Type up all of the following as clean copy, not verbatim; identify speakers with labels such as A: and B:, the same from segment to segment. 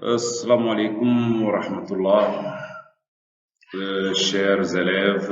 A: Assalamu alaikum wa rahmatullah, chers élèves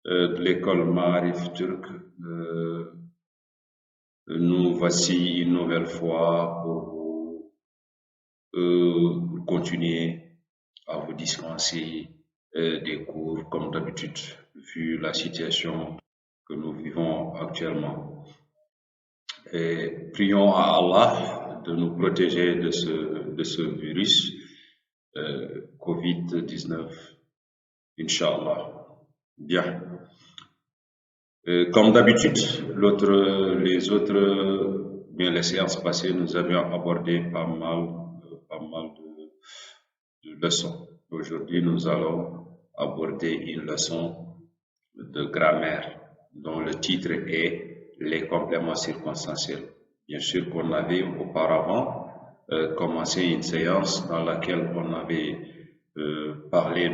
A: de l'école Marif Turc. Nous voici une nouvelle fois pour continuer à vous dispenser des cours comme d'habitude, vu la situation que nous vivons actuellement. Et prions à Allah de nous protéger de ce virus Covid-19, Inch'Allah. Bien. Comme d'habitude, les séances passées, nous avions abordé pas mal de leçons. Aujourd'hui, nous allons aborder une leçon de grammaire dont le titre est les compléments circonstanciels. Bien sûr qu'on avait auparavant commencé une séance dans laquelle on avait parlé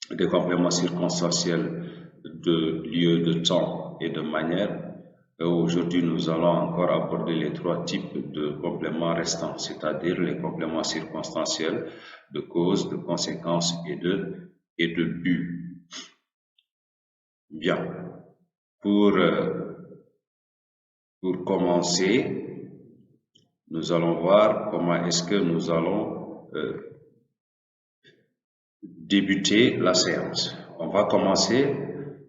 A: des compléments circonstanciels de lieu, de temps et de manière. Aujourd'hui, nous allons encore aborder les trois types de compléments restants, c'est-à-dire les compléments circonstanciels de cause, de conséquence et de but. Bien. Pour commencer, nous allons voir comment est-ce que nous allons débuter la séance. On va commencer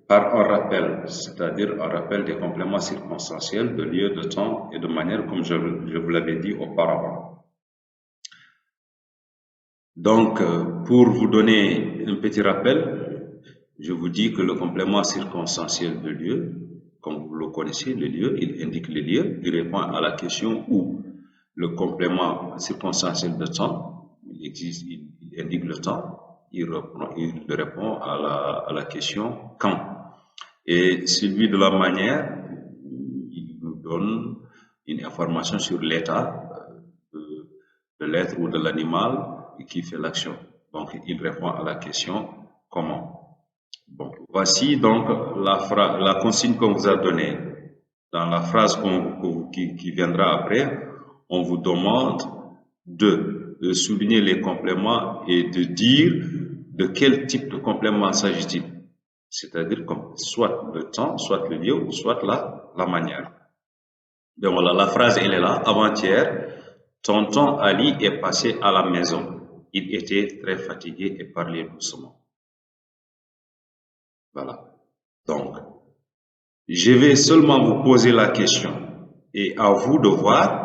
A: par un rappel, c'est-à-dire un rappel des compléments circonstanciels de lieu, de temps et de manière, comme je vous l'avais dit auparavant. Donc, pour vous donner un petit rappel, je vous dis que le complément circonstanciel de lieu, comme vous le connaissez, le lieu, il indique le lieu, il répond à la question où. Le complément circonstanciel de temps, il indique le temps, il répond à la question quand. Et celui de la manière, il nous donne une information sur l'état de l'être ou de l'animal qui fait l'action. Donc, il répond à la question comment. Bon, voici donc la consigne qu'on vous a donnée. Dans la phrase qui viendra après, on vous demande de souligner les compléments et de dire de quel type de complément s'agit-il. C'est-à-dire soit le temps, soit le lieu, soit la manière. Donc voilà, la phrase elle est là. Avant-hier, tonton Ali est passé à la maison. Il était très fatigué et parlait doucement. Voilà. Donc, je vais seulement vous poser la question et à vous de voir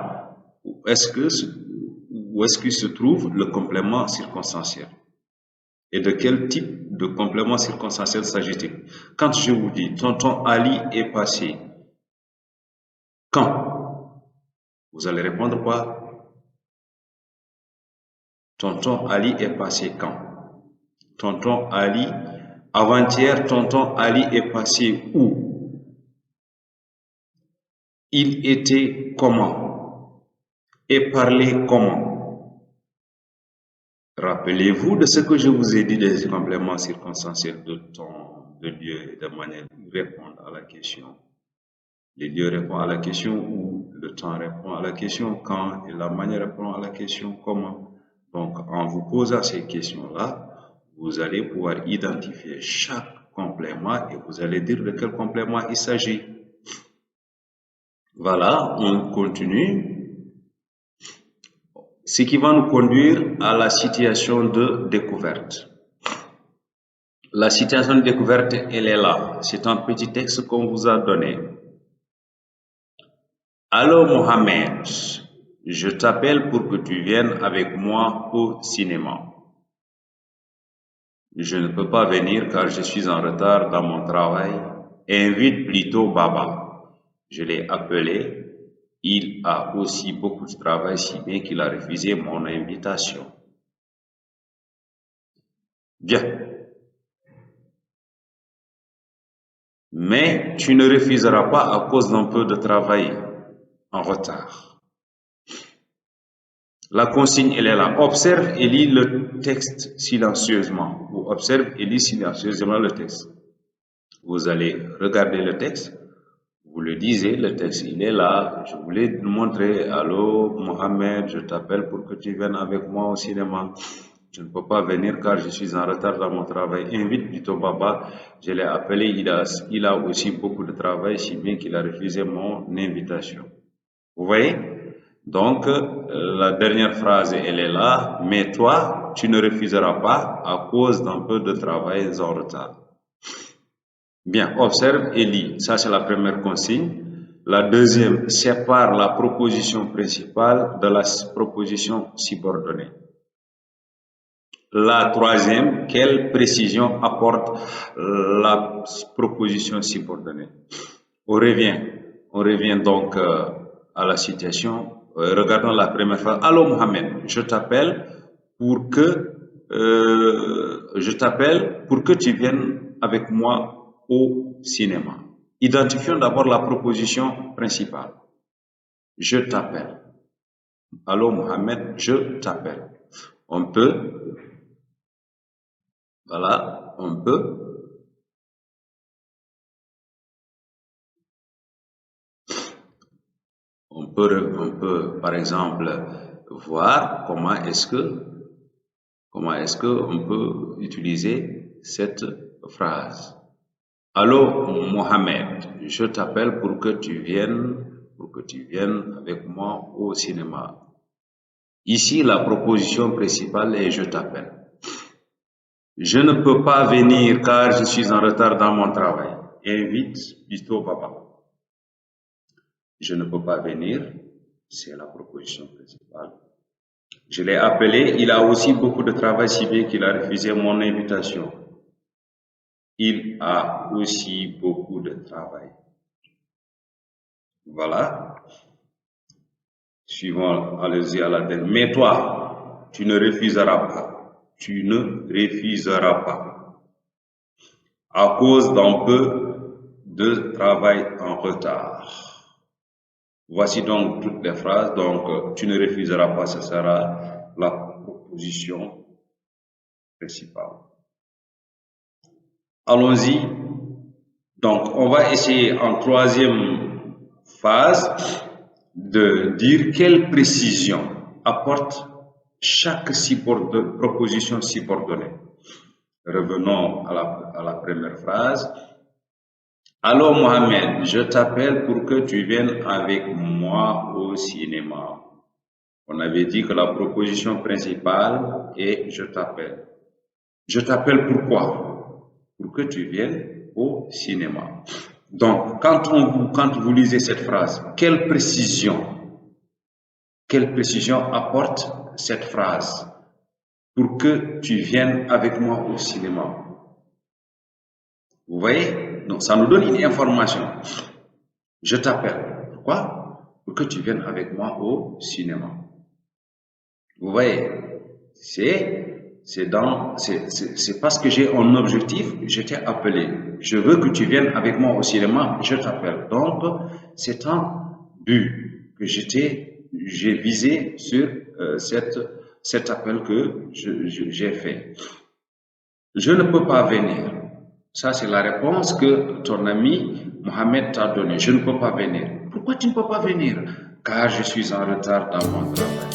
A: où est-ce que se trouve le complément circonstanciel et de quel type de complément circonstanciel s'agit-il. Quand je vous dis tonton Ali est passé, quand? Vous allez répondre quoi? Tonton Ali est passé quand? Tonton Ali, avant-hier, tonton Ali est passé où? Il était comment? Et parlait comment? Rappelez-vous de ce que je vous ai dit des compléments circonstanciels de temps, de lieu et de manière. Ils répondent à la question. Le lieu répond à la question où, le temps répond à la question quand et la manière répond à la question comment. Donc, en vous posant ces questions-là, vous allez pouvoir identifier chaque complément et vous allez dire de quel complément il s'agit. Voilà, on continue. Ce qui va nous conduire à la situation de découverte. La situation de découverte, elle est là. C'est un petit texte qu'on vous a donné. Allô Mohamed, je t'appelle pour que tu viennes avec moi au cinéma. Je ne peux pas venir car je suis en retard dans mon travail. Invite plutôt Baba. Je l'ai appelé. Il a aussi beaucoup de travail, si bien qu'il a refusé mon invitation. Bien. Mais tu ne refuseras pas à cause d'un peu de travail en retard. La consigne, elle est là. Observe et lis le texte silencieusement. Ou observe et lis silencieusement le texte. Vous allez regarder le texte, vous Vous le disiez, le texte, il est là. Je voulais te montrer. Allô, Mohamed, je t'appelle pour que tu viennes avec moi au cinéma. Je ne peux pas venir car je suis en retard dans mon travail. Invite plutôt Baba. Je l'ai appelé. Il a aussi beaucoup de travail, si bien qu'il a refusé mon invitation. Vous voyez? Donc, la dernière phrase, elle est là. Mais toi, tu ne refuseras pas à cause d'un peu de travail en retard. Bien, observe et lis. Ça, c'est la première consigne. La deuxième, sépare la proposition principale de la proposition subordonnée. La troisième, quelle précision apporte la proposition subordonnée? On revient donc à la situation. Regardons la première phrase. Allô Mohamed, je t'appelle pour que tu viennes avec moi au cinéma. Identifions d'abord la proposition principale. Je t'appelle. Allô Mohamed, je t'appelle. On peut par exemple voir comment est-ce que on peut utiliser cette phrase. Allô Mohamed, je t'appelle pour que tu viennes avec moi au cinéma. Ici, la proposition principale est je t'appelle. Je ne peux pas venir car je suis en retard dans mon travail. Invite plutôt Baba. Je ne peux pas venir, c'est la proposition principale. Je l'ai appelé, il a aussi beaucoup de travail, si bien qu'il a refusé mon invitation. Il a aussi beaucoup de travail. Voilà. Suivons, allez-y à la dernière. Mais toi, tu ne refuseras pas. Tu ne refuseras pas. À cause d'un peu de travail en retard. Voici donc toutes les phrases. Donc, tu ne refuseras pas, ce sera la proposition principale. Allons-y. Donc, on va essayer en troisième phase de dire quelle précision apporte chaque proposition subordonnée. Revenons à la première phrase. Allô Mohamed, je t'appelle pour que tu viennes avec moi au cinéma. On avait dit que la proposition principale est je t'appelle. Je t'appelle pourquoi? Pour que tu viennes au cinéma. Donc, quand vous lisez cette phrase, quelle précision apporte cette phrase pour que tu viennes avec moi au cinéma? Vous voyez? Donc, ça nous donne une information. Je t'appelle. Pourquoi? Pour que tu viennes avec moi au cinéma. Vous voyez? C'est parce que j'ai un objectif, je t'ai appelé. Je veux que tu viennes avec moi au cinéma, je t'appelle. Donc, c'est un but que j'ai visé sur cet appel que j'ai fait. Je ne peux pas venir. Ça, c'est la réponse que ton ami Mohamed t'a donnée. Je ne peux pas venir. Pourquoi tu ne peux pas venir? Car je suis en retard dans mon travail.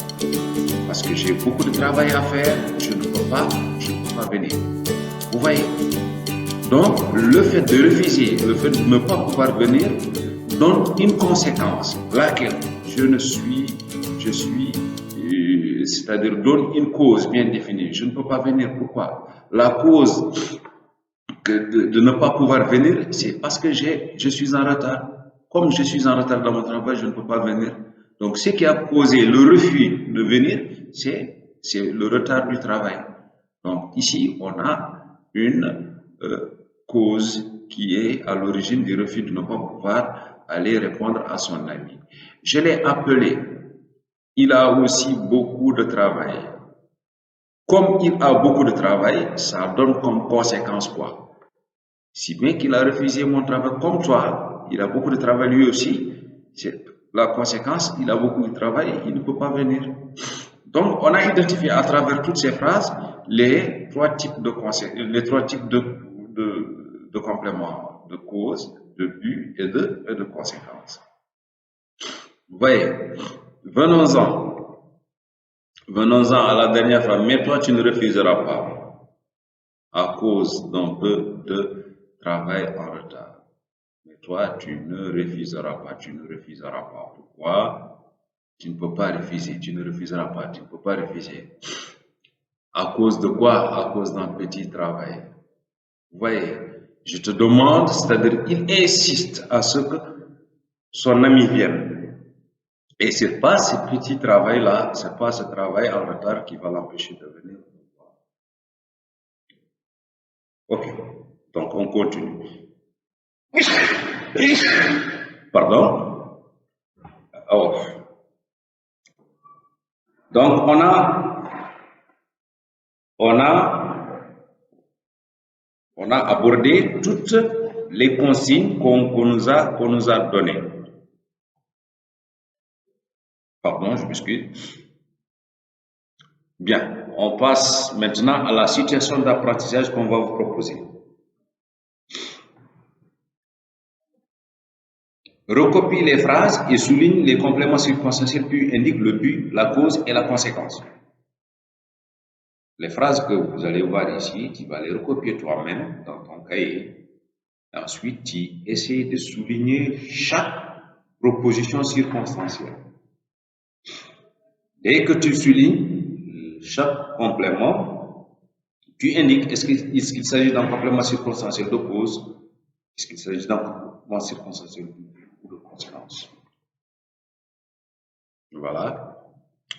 A: Parce que j'ai beaucoup de travail à faire, je ne peux pas venir. Vous voyez? Donc, le fait de refuser, le fait de ne pas pouvoir venir, donne une conséquence, laquelle c'est-à-dire donne une cause bien définie. Je ne peux pas venir. Pourquoi? La cause de ne pas pouvoir venir, c'est parce que je suis en retard. Comme je suis en retard dans mon travail, je ne peux pas venir. Donc, ce qui a causé le refus de venir, c'est le retard du travail. Donc, ici, on a une cause qui est à l'origine du refus de ne pas pouvoir aller répondre à son ami. Je l'ai appelé. Il a aussi beaucoup de travail. Comme il a beaucoup de travail, ça donne comme conséquence quoi? Si bien qu'il a refusé mon travail, comme toi, il a beaucoup de travail lui aussi. La conséquence, il a beaucoup de travail, il ne peut pas venir. Donc, on a identifié à travers toutes ces phrases les trois types de compléments, de cause, de but et de conséquence. Vous voyez, venons-en à la dernière phrase. Mais toi, tu ne refuseras pas à cause d'un peu de travail en retard. Mais toi, tu ne refuseras pas. Pourquoi? Tu ne peux pas refuser. Tu ne refuseras pas. Tu ne peux pas refuser. À cause de quoi? À cause d'un petit travail. Vous voyez, je te demande, c'est-à-dire, il insiste à ce que son ami vienne. Et c'est pas ce petit travail-là, c'est pas ce travail en retard qui va l'empêcher de venir. Ok, donc on continue. Pardon? Oh. Donc on a abordé toutes les consignes qu'on nous a données. Pardon, je m'excuse. Bien, on passe maintenant à la situation d'apprentissage qu'on va vous proposer. Recopie les phrases et souligne les compléments circonstanciels puis indique le but, la cause et la conséquence. Les phrases que vous allez voir ici, tu vas les recopier toi-même dans ton cahier. Ensuite, tu essaies de souligner chaque proposition circonstancielle. Dès que tu soulignes chaque complément, tu indiques est-ce qu'il s'agit d'un complément circonstanciel de cause, est-ce qu'il s'agit d'un complément circonstanciel ou de conséquence. Voilà.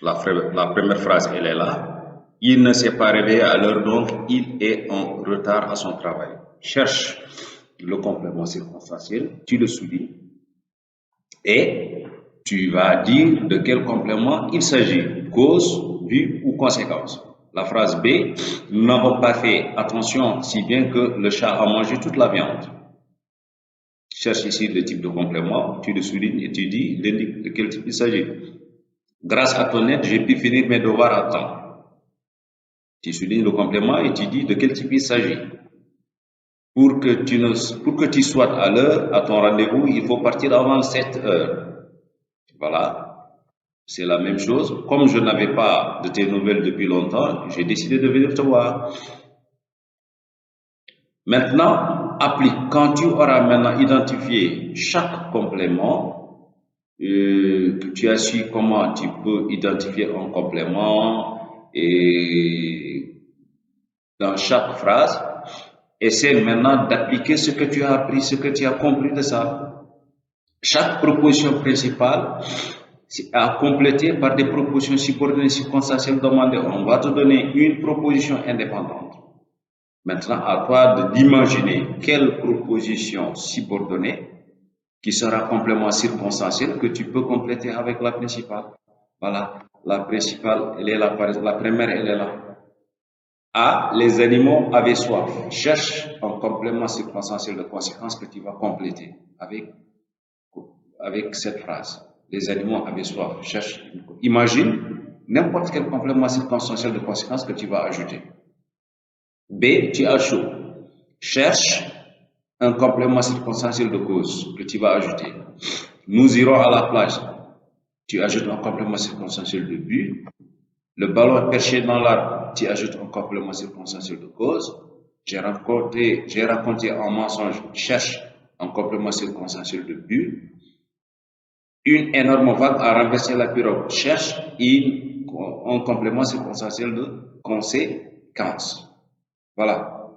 A: La première phrase, elle est là. Il ne s'est pas réveillé à l'heure, donc il est en retard à son travail. Cherche le complément circonstanciel, tu le soulignes et tu vas dire de quel complément il s'agit, cause, but ou conséquence. La phrase B, nous n'avons pas fait attention si bien que le chat a mangé toute la viande. Cherche ici le type de complément, tu le soulignes et tu dis de quel type il s'agit. Grâce à ton aide, j'ai pu finir mes devoirs à temps. Tu soulignes le complément et tu dis de quel type il s'agit. Pour que tu sois à l'heure à ton rendez-vous, il faut partir avant 7 heures. Voilà. C'est la même chose. Comme je n'avais pas de tes nouvelles depuis longtemps, j'ai décidé de venir te voir. Maintenant, applique. Quand tu auras maintenant identifié chaque complément, que tu as su comment tu peux identifier un complément et dans chaque phrase, essaie maintenant d'appliquer ce que tu as appris, ce que tu as compris de ça. Chaque proposition principale à compléter par des propositions subordonnées circonstancielles demandées. On va te donner une proposition indépendante. Maintenant, à toi d'imaginer quelle proposition subordonnée qui sera complément circonstanciel que tu peux compléter avec la principale. Voilà, la principale, elle est là, la première, elle est là. A, les animaux avaient soif. Cherche un complément circonstanciel de conséquence que tu vas compléter avec cette phrase. Les animaux avaient soif. Cherche, imagine n'importe quel complément circonstanciel de conséquence que tu vas ajouter. B, tu as chaud. Cherche un complément circonstanciel de cause que tu vas ajouter. Nous irons à la plage. Tu ajoutes un complément circonstanciel de but. Le ballon perché dans l'arbre, tu ajoutes un complément circonstanciel de cause. J'ai raconté un mensonge. Cherche un complément circonstanciel de but. Une énorme vague a renversé la pirogue. Cherche un complément circonstanciel de conséquence. Voilà.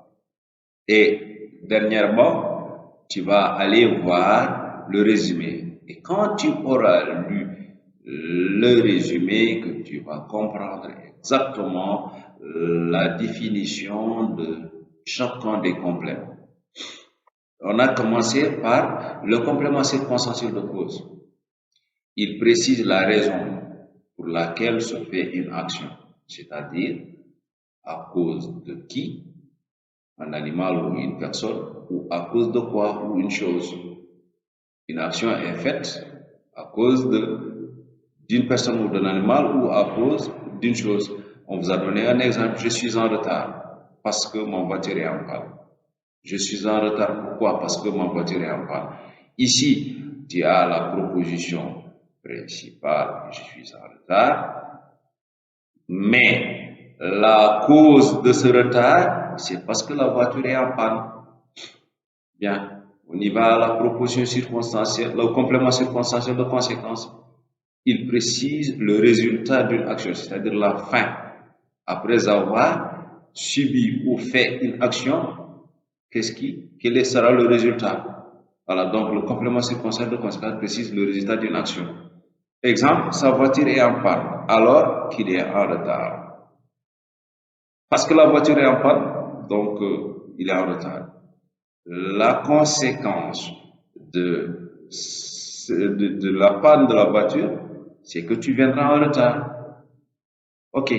A: Et dernièrement, tu vas aller voir le résumé. Et quand tu auras lu le résumé, que tu vas comprendre exactement la définition de chacun des compléments. On a commencé par le complément circonstanciel de cause. Il précise la raison pour laquelle se fait une action, c'est-à-dire à cause de qui, un animal ou une personne, ou à cause de quoi ou une chose. Une action est faite à cause d'une personne ou d'un animal ou à cause d'une chose. On vous a donné un exemple, je suis en retard parce que mon voiture est en panne. Je suis en retard. Pourquoi? Parce que ma voiture est en panne. Ici, tu as la proposition principale, je suis en retard, mais la cause de ce retard, c'est parce que la voiture est en panne. Bien, on y va à la proposition circonstancielle, le complément circonstanciel de conséquence. Il précise le résultat d'une action, c'est-à-dire la fin. Après avoir subi ou fait une action, quel sera le résultat? Voilà, donc le complément circonstanciel de conséquence précise le résultat d'une action. Exemple, sa voiture est en panne alors qu'il est en retard. Parce que la voiture est en panne, donc il est en retard. La conséquence de la panne de la voiture, c'est que tu viendras en retard. Ok.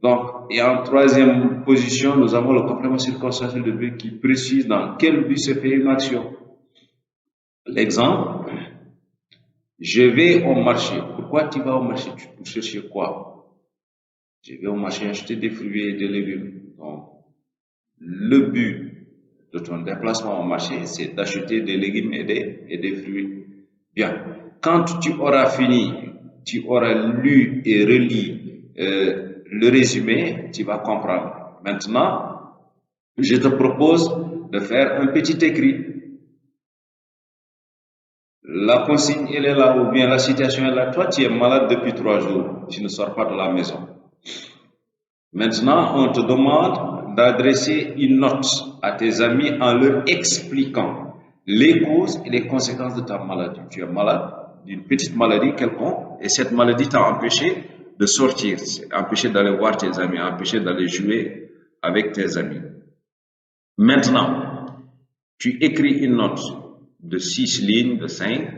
A: Donc, et en troisième position, nous avons le complément circonstanciel de but qui précise dans quel but se fait une action. L'exemple, je vais au marché. Pourquoi tu vas au marché? Pour chercher quoi? Je vais au marché acheter des fruits et des légumes. Donc, le but de ton déplacement au marché, c'est d'acheter des légumes et des fruits. Bien. Quand tu auras fini, tu auras lu et relu le résumé, tu vas comprendre. Maintenant, je te propose de faire un petit écrit. La consigne, elle est là, ou bien la situation est là. Toi, tu es malade depuis 3 jours, tu ne sors pas de la maison. Maintenant, on te demande d'adresser une note à tes amis en leur expliquant les causes et les conséquences de ta maladie. Tu es malade d'une petite maladie quelconque et cette maladie t'a empêché de sortir, empêché d'aller voir tes amis, empêché d'aller jouer avec tes amis. Maintenant, tu écris une note de 6 lignes, de 5,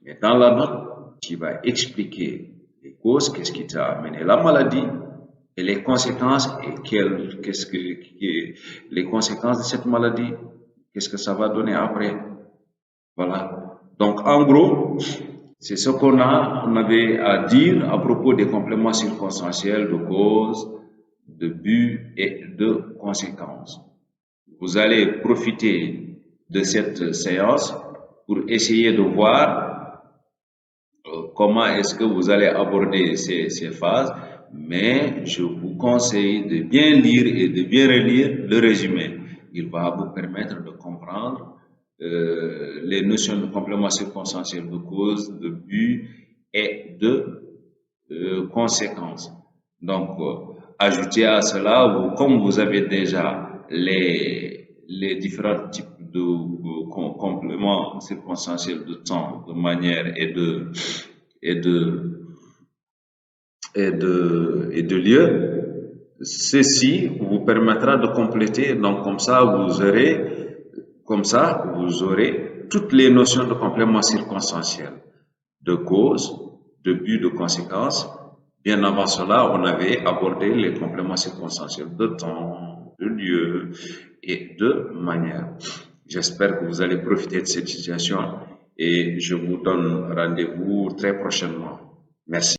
A: mais dans la note, tu vas expliquer les causes, qu'est-ce qui t'a amené la maladie, et les conséquences et les conséquences de cette maladie, qu'est-ce que ça va donner après. Voilà. Donc en gros, c'est ce on avait à dire à propos des compléments circonstanciels de cause, de but et de conséquences. Vous allez profiter de cette séance pour essayer de voir comment est-ce que vous allez aborder ces phases, mais je vous conseille de bien lire et de bien relire le résumé. Il va vous permettre de comprendre les notions de complément circonstanciel de cause, de but et de conséquences. Donc, ajoutez à cela, comme vous avez déjà les différents types de compléments circonstanciels de temps, de manière et de lieu, ceci vous permettra de compléter. Donc, comme ça, vous aurez toutes les notions de complément circonstanciel, de cause, de but, de conséquence. Bien avant cela, on avait abordé les compléments circonstanciels de temps, de lieu et de manière. J'espère que vous allez profiter de cette situation et je vous donne rendez-vous très prochainement. Merci.